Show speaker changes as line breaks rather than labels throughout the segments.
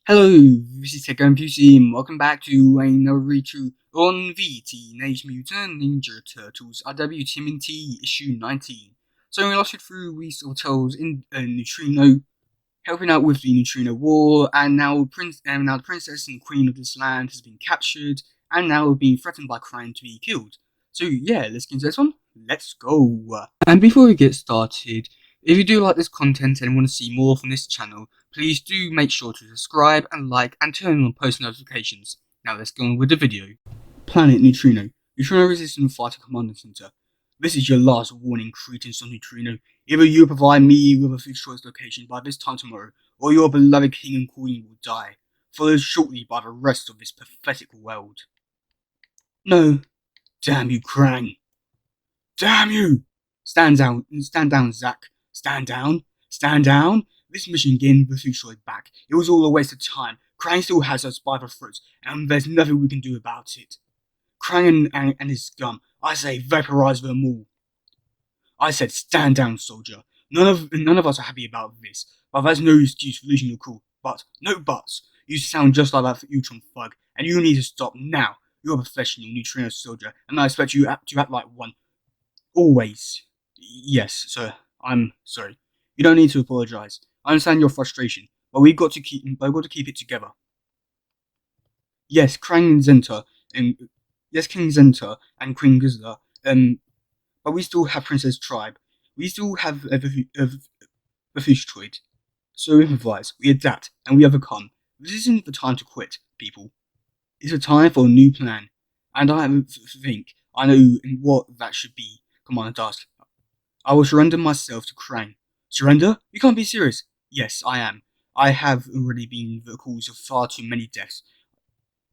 Hello, this is teddygaming and welcome back to another read-through on the Teenage Mutant Ninja Turtles RW tmnt issue 19. So we last read through, we saw Tails in Neutrino, helping out with the Neutrino War, and now the princess and queen of this land has been captured, and now being threatened by crime to be killed. So yeah, let's get into this one. Let's go. And before we get started, if you do like this content and want to see more from this channel, please do make sure to subscribe and like and turn on post notifications. Now let's go on with the video. Planet Neutrino. Neutrino Resistance Fighter Command Center. This is your last warning, cretins on Neutrino. Either you provide me with a fixed choice location by this time tomorrow, or your beloved king and queen will die, followed shortly by the rest of this pathetic world. No. Damn you, Krang. Damn you! Stand down, Zack. Stand down. Stand down. This mission getting the Futuroid back. It was all a waste of time. Krang still has us by the throat, and there's nothing we can do about it. Krang and his scum, I say vaporize them all. I said stand down, soldier. None of us are happy about this, but that's no excuse for losing your cool. But, no buts. You sound just like that Utron thug, and you need to stop now. You're a professional Neutrino soldier, and I expect you to act like one. Always. Yes, sir. I'm sorry. You don't need to apologize. I understand your frustration, but we've got to keep it together. Yes, King Zenta and Queen Gizla, but we still have Princess Tribe. We still have the Futuroid. So we improvise, we adapt, and we overcome. This isn't the time to quit, people. It's a time for a new plan, and I think I know what that should be. Commander Dusk. I will surrender myself to Krang. Surrender? You can't be serious. Yes, I am. I have already been the cause of far too many deaths.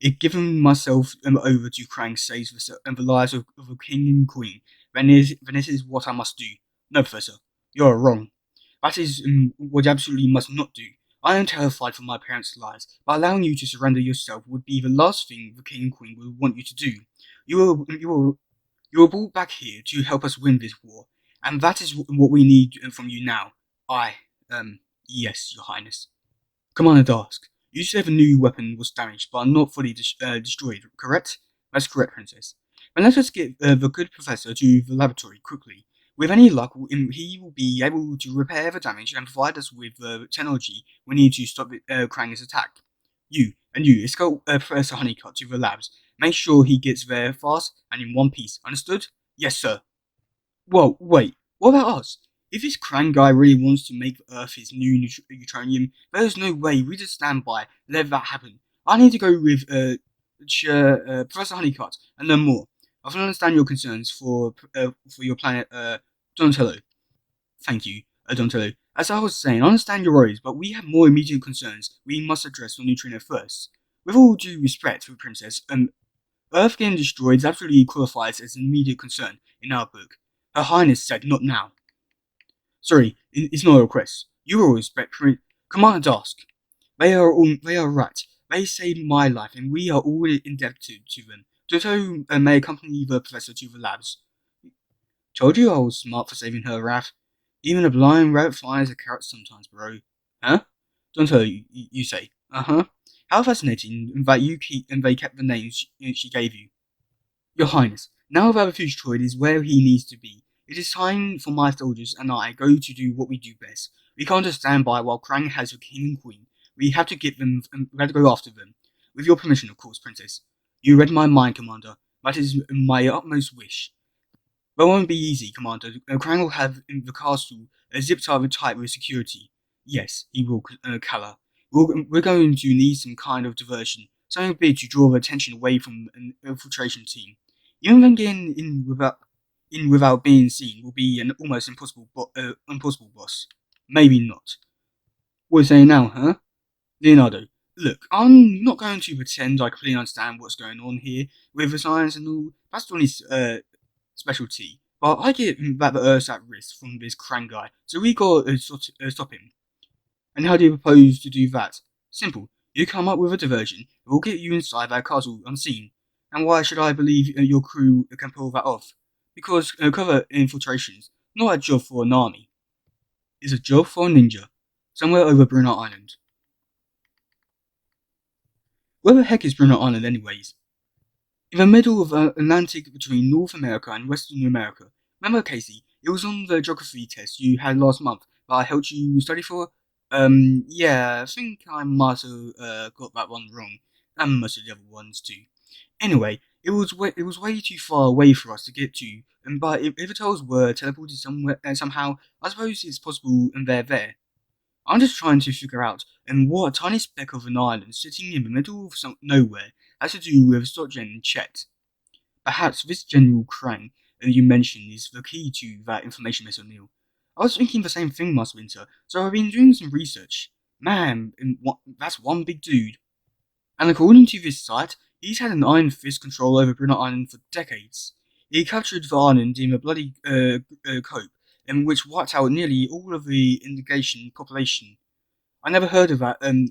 If giving myself over to Krang saves the lives of the king and queen, then this is what I must do. No, Professor, you're wrong. That is what you absolutely must not do. I am terrified for my parents' lives, but allowing you to surrender yourself would be the last thing the king and queen would want you to do. You were brought back here to help us win this war, and that is what we need from you now. Yes, Your Highness. Commander Dusk, you said the new weapon was damaged, but not fully destroyed, correct? That's correct, Princess. Then let us get the good professor to the laboratory quickly. With any luck, he will be able to repair the damage and provide us with the technology we need to stop Krang's attack. You escort Professor Honeycutt to the labs. Make sure he gets there fast and in one piece. Understood? Yes, sir. Whoa, wait. What about us? If this Krang guy really wants to make Earth his new Neutronium, there's no way we just stand by and let that happen. I need to go with Professor Honeycutt and learn more. I can understand your concerns for your planet, Donatello. Thank you, Donatello. As I was saying, I understand your worries, but we have more immediate concerns we must address on Neutrino first. With all due respect for the Princess, Earth getting destroyed absolutely qualifies as an immediate concern in our book. Her Highness said not now. Sorry, it's not a request. You will respect Commander Dusk. They are right. They saved my life, and we are all indebted to them. Toto may accompany the professor to the labs. Told you I was smart for saving her, Raph. Even a blind rabbit flies a carrot sometimes, bro. Huh? Donatello, you say. Uh-huh. How fascinating that they kept the names she gave you. Your Highness, now that the Futuroid is where he needs to be, it is time for my soldiers and I go to do what we do best. We can't just stand by while Krang has the king and queen. We have to get them. We have to go after them. With your permission, of course, Princess. You read my mind, Commander. That is my utmost wish. But it won't be easy, Commander. Krang will have the castle zipped up tight with security. Yes, he will, Kala. We're going to need some kind of diversion, something big to draw the attention away from an infiltration team. Even then, getting in without being seen will be an almost impossible, boss. Maybe not. What are you saying now, huh? Leonardo, look, I'm not going to pretend I completely understand what's going on here with the science and all. That's Donnie's specialty. But I get that the Earth's at risk from this Krang guy, so we gotta stop him. And how do you propose to do that? Simple. You come up with a diversion, we'll get you inside that castle unseen. And why should I believe your crew can pull that off? Because covert infiltration's not a job for an army. It's a job for a ninja, somewhere over Brunner Island. Where the heck is Bruno Island anyways? In the middle of the Atlantic between North America and Western America. Remember, Casey, it was on the geography test you had last month that I helped you study for? Yeah, I think I might have got that one wrong, and most of the other ones too. Anyway, it was way too far away for us to get to, and but if the turtles were teleported somewhere somehow, I suppose it's possible and they're there. I'm just trying to figure out what a tiny speck of an island sitting in the middle of nowhere has to do with Stockgen and Chet. Perhaps this General Krang you mentioned is the key to that information, Miss O'Neill. I was thinking the same thing last winter, so I've been doing some research. Man, that's one big dude. And according to this site, he's had an iron fist control over Brunette Island for decades. He captured the island in a bloody cope, in which wiped out nearly all of the indication population. I never heard of that on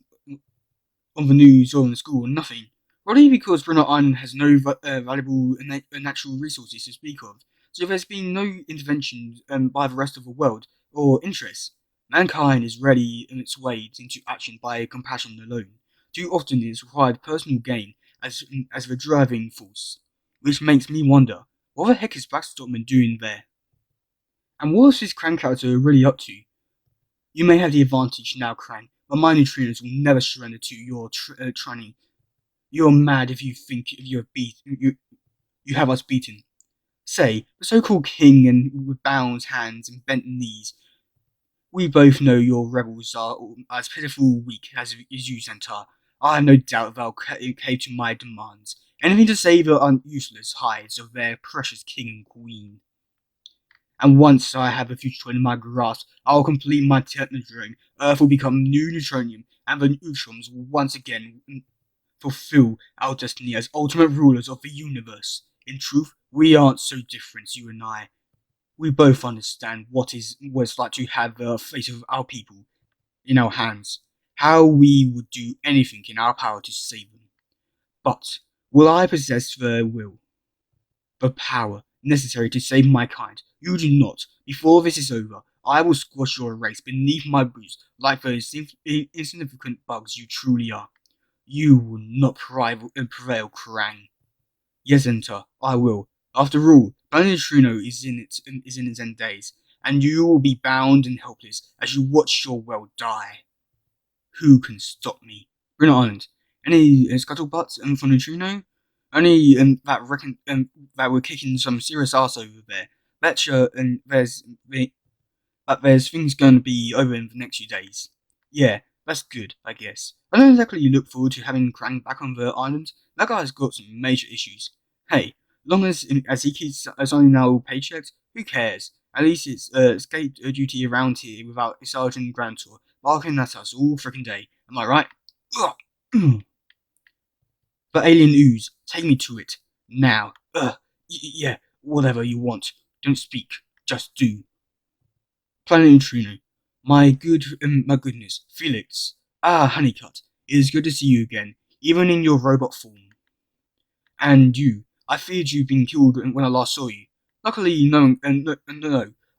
the news or in the school, nothing. Probably because Brunette Island has no valuable natural resources to speak of, so there's been no intervention by the rest of the world or interest. Mankind is ready in its way into action by compassion alone. Too often it is required personal gain as the driving force, which makes me wonder, what the heck is Blackstockman doing there? And what is this Krang character really up to? You may have the advantage now, Krang, but my neutrinos will never surrender to your training. You're mad if you think you have us beaten. Say, the so-called king and with bound hands and bent knees. We both know your rebels are as pitiful weak as you, Centaur. I have no doubt they'll cave to my demands. Anything to save the useless hides of their precious king and queen. And once I have the future in my grasp, I'll complete my technodrome. Earth will become new neutronium, and the neutrons will once again fulfill our destiny as ultimate rulers of the universe. In truth, we aren't so different, you and I. We both understand what it's like to have the fate of our people in our hands. How we would do anything in our power to save them. But will I possess the will, the power necessary to save my kind? You do not. Before this is over, I will squash your race beneath my boots like those insignificant bugs you truly are. You will not prevail, Krang. Yes, Enter, I will. After all, Planet Neutrino is in its end days, and you will be bound and helpless as you watch your world die. Who can stop me? Brunette Island. Any scuttlebutts for Neutrino? Only that we're kicking some serious ass over there. Betcha, and there's things going to be over in the next few days. Yeah, that's good, I guess. I don't exactly look forward to having Krang back on the island. That guy's got some major issues. Hey, long as he keeps signing our paychecks, who cares? At least it's escape duty around here without Sergeant Grantor barking at us all frickin' day. Am I right? Ugh. The alien ooze, take me to it. Now. Yeah, whatever you want. Don't speak, just do. Planet Neutrino. My goodness, Felix. Ah, Honeycutt. It is good to see you again, even in your robot form. And you. I feared you'd been killed when I last saw you. Luckily, no.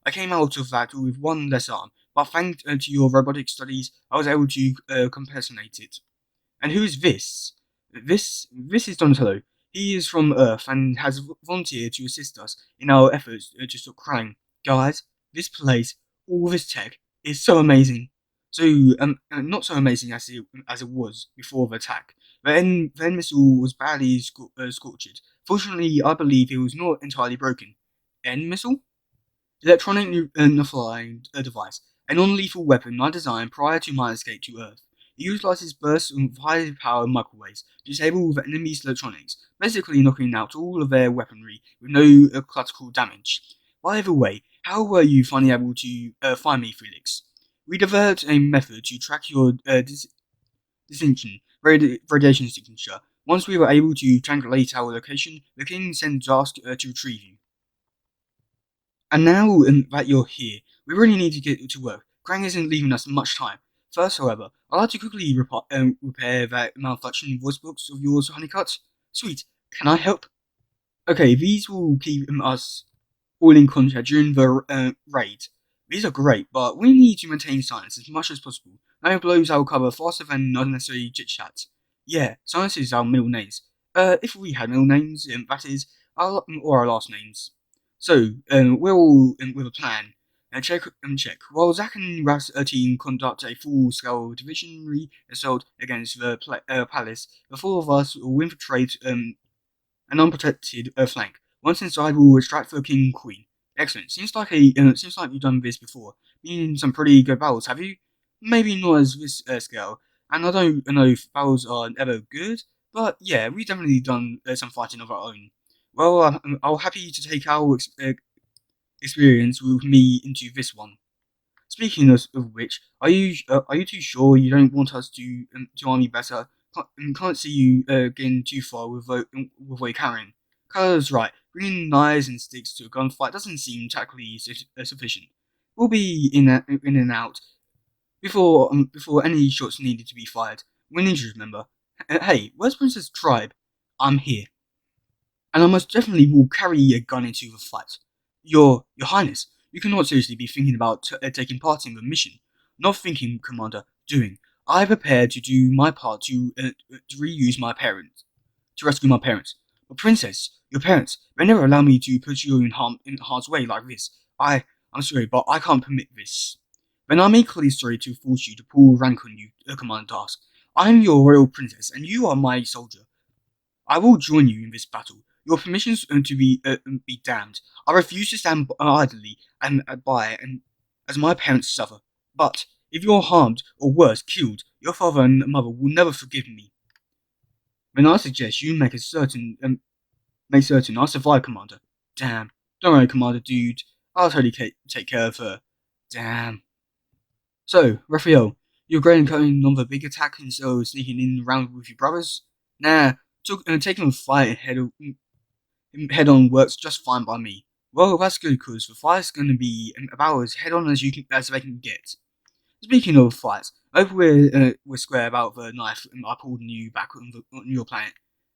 I came out of that with one less arm, but thanks to your robotic studies, I was able to compensate it. And who is this? This is Donatello. He is from Earth and has volunteered to assist us in our efforts to stop Krang. Guys, this place, all this tech, is so amazing. So, not so amazing as it was before the attack. The end missile was badly scorched. Fortunately, I believe it was not entirely broken. End missile? Electronic nuclear device, a non-lethal weapon I designed prior to my escape to Earth. It utilizes bursts of high-powered microwaves to disable the enemy's electronics, basically knocking out all of their weaponry with no collateral damage. By the way, how were you finally able to find me, Felix? We developed a method to track your distinction radiation signature. Once we were able to triangulate our location, the king sent Jask to retrieve you. And now that you're here, we really need to get to work. Krang isn't leaving us much time. First, however, I'd like to quickly repair that malfunctioning voice box of yours, Honeycutt. Sweet, can I help? Okay, these will keep us all in contact during the raid. These are great, but we need to maintain silence as much as possible. No blows our cover faster than unnecessary chit-chat. Yeah, science is our middle names. If we had middle names, that is, or our last names. So, we're all with a plan. Check. While Zack and Ras' team conduct a full-scale divisionary assault against the palace, the four of us will infiltrate an unprotected flank. Once inside, we'll extract the king and queen. Excellent. Seems like you've done this before. Been in some pretty good battles, have you? Maybe not as this scale. And I don't know if battles are ever good, but yeah, we've definitely done some fighting of our own. Well, I'm happy to take our experience with me into this one. Speaking of which, are you too sure you don't want us to arm you better? Can't see you getting too far with what you're carrying. Cause right, bringing knives and sticks to a gunfight doesn't seem tactically sufficient. We'll be in and out before any shots needed to be fired. We're ninjas, remember? Hey, where's Princess Tribe? I'm here, and I most definitely will carry a gun into the fight. Your Highness, you cannot seriously be thinking about taking part in the mission. Not thinking, Commander, doing. I prepared to do my part to reuse my parents, to rescue my parents. But Princess, your parents, they never allow me to put you in harm's way like this. I'm sorry, but I can't permit this. Then I'm equally sorry to force you to pull rank on you, Commander Task. I am your royal princess, and you are my soldier. I will join you in this battle. Your permissions be damned. I refuse to stand idly and by and as my parents suffer. But if you're harmed or worse, killed, your father and mother will never forgive me. Then I suggest you make certain I survive, Commander. Damn. Don't worry, Commander, dude. I'll totally take care of her. Damn. So, Raphael, you're going on the big attack instead of sneaking in around with your brothers? Nah, taking the fight head on works just fine by me. Well, that's good because the fight's going to be about as head on as they can get. Speaking of fights, I hope we're square about the knife I pulled you back on your planet.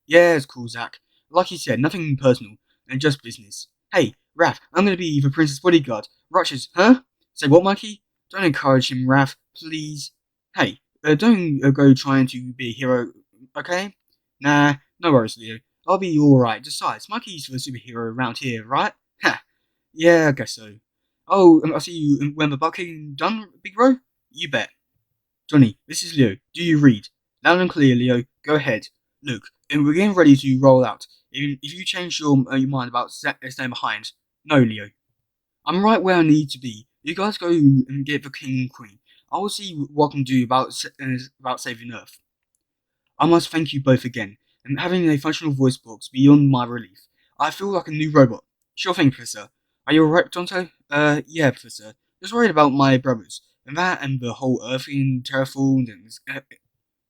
Yeah, it's cool, Zach. Like you said, nothing personal and just business. Hey, Raph, I'm going to be the princess bodyguard. Rutgers, huh? Say what, Mikey? Don't encourage him, Raph, please. Hey, don't go trying to be a hero, okay? Nah, no worries, Leo. I'll be alright. Besides, Mikey's the superhero around here, right? Ha! Yeah, I guess so. Oh, I'll see you when the bucking done, big bro? You bet. Johnny, this is Leo. Do you read? Loud and clear, Leo. Go ahead. Look, and we're getting ready to roll out. If you change your mind about staying behind, no, Leo. I'm right where I need to be. You guys go and get the king and queen. I will see what I can do about saving Earth. I must thank you both again, and having a functional voice box beyond my relief. I feel like a new robot. Sure thing, Professor. Are you alright, Tonto? Yeah, Professor. Just worried about my brothers, and the whole Earth being terraformed and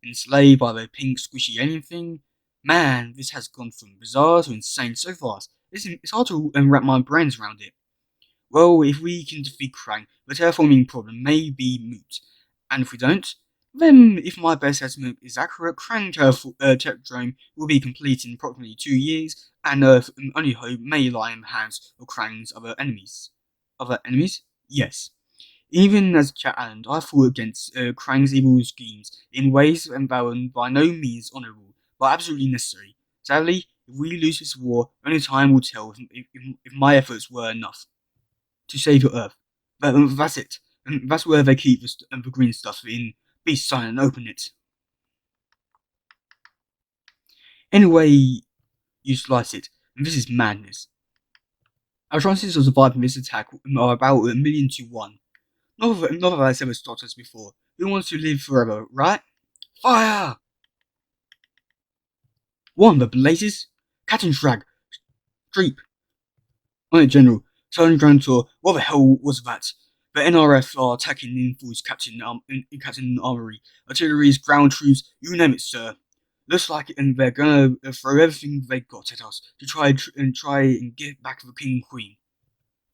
enslaved by the pink squishy alien thing. Man, this has gone from bizarre to insane so fast. It's hard to wrap my brains around it. Well, if we can defeat Krang, the terraforming problem may be moot. And if we don't, then if my best estimate is accurate, Krang Technodrome will be complete in approximately 2 years, and Earth's only hope may lie in the hands of Krang's other enemies. Other enemies? Yes. Even as Chat Island, I fought against Krang's evil schemes in ways that were by no means honourable, but absolutely necessary. Sadly, if we lose this war, only time will tell if my efforts were enough to save your Earth. But that's it. And that's where they keep the green stuff in. Be silent and open it. Anyway, you slice it, and this is madness. Our chances of surviving this attack are about 1,000,000 to 1. None of us ever stopped us before. Who wants to live forever, right? Fire! One, the blazes. Captain Shrag. Streep. On it, General. Sergeant Grand Tour. What the hell was that? The NRF are attacking in force, Captain Armory. Artilleries, ground troops, you name it, sir. Looks like it, and they're gonna throw everything they got at us to try and get back the king and queen.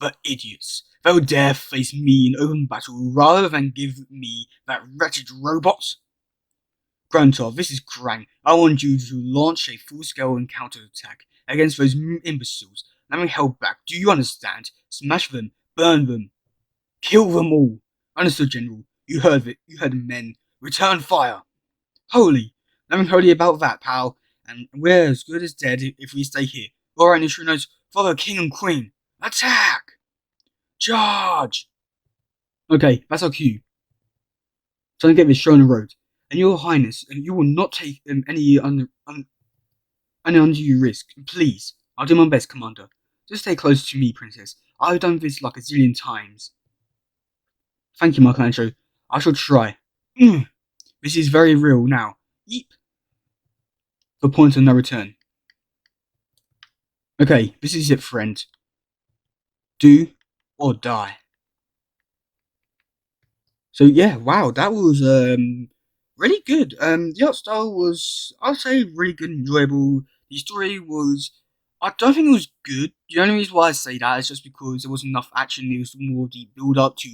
But idiots. They'll dare face me in open battle rather than give me that wretched robot? Grantov, this is Krang. I want you to launch a full-scale counterattack against those imbeciles. Nothing held back. Do you understand? Smash them. Burn them. Kill them all. Understood, General. You heard it. You heard the men. Return fire. Holy. Nothing holy about that, pal. And we're as good as dead if we stay here. Alright, Neutrinos, follow King and Queen. Attack! Charge! Okay, that's our cue. Trying to get this show on the road. And your highness, and you will not take any undue risk. Please. I'll do my best, Commander. Just stay close to me, Princess. I've done this like a zillion times. Thank you, Michelangelo. I shall try. This is very real now. Yeep. The point of no return. Okay, this is it, friend. Do or die. So yeah, wow, that was really good. The art style was, I'd say, really good, enjoyable. The story was, I don't think it was good. The only reason why I say that is just because there wasn't enough action. There was more the build up to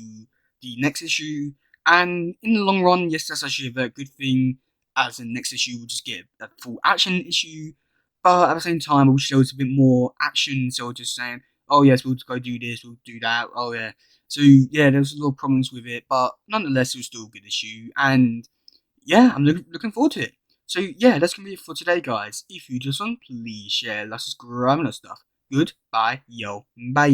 the next issue, and in the long run, yes, that's actually a very good thing. As the next issue, we'll just get a full action issue. But at the same time, I wish there was a bit more action. So just saying, oh yes, we'll go do this, we'll do that. Oh yeah. So yeah, there was a lot of problems with it, but nonetheless, it was still a good issue. And yeah, I'm looking forward to it. So yeah, that's gonna be it for today, guys. If you just want, please share, like, subscribe, and that stuff. Goodbye, yo, bye.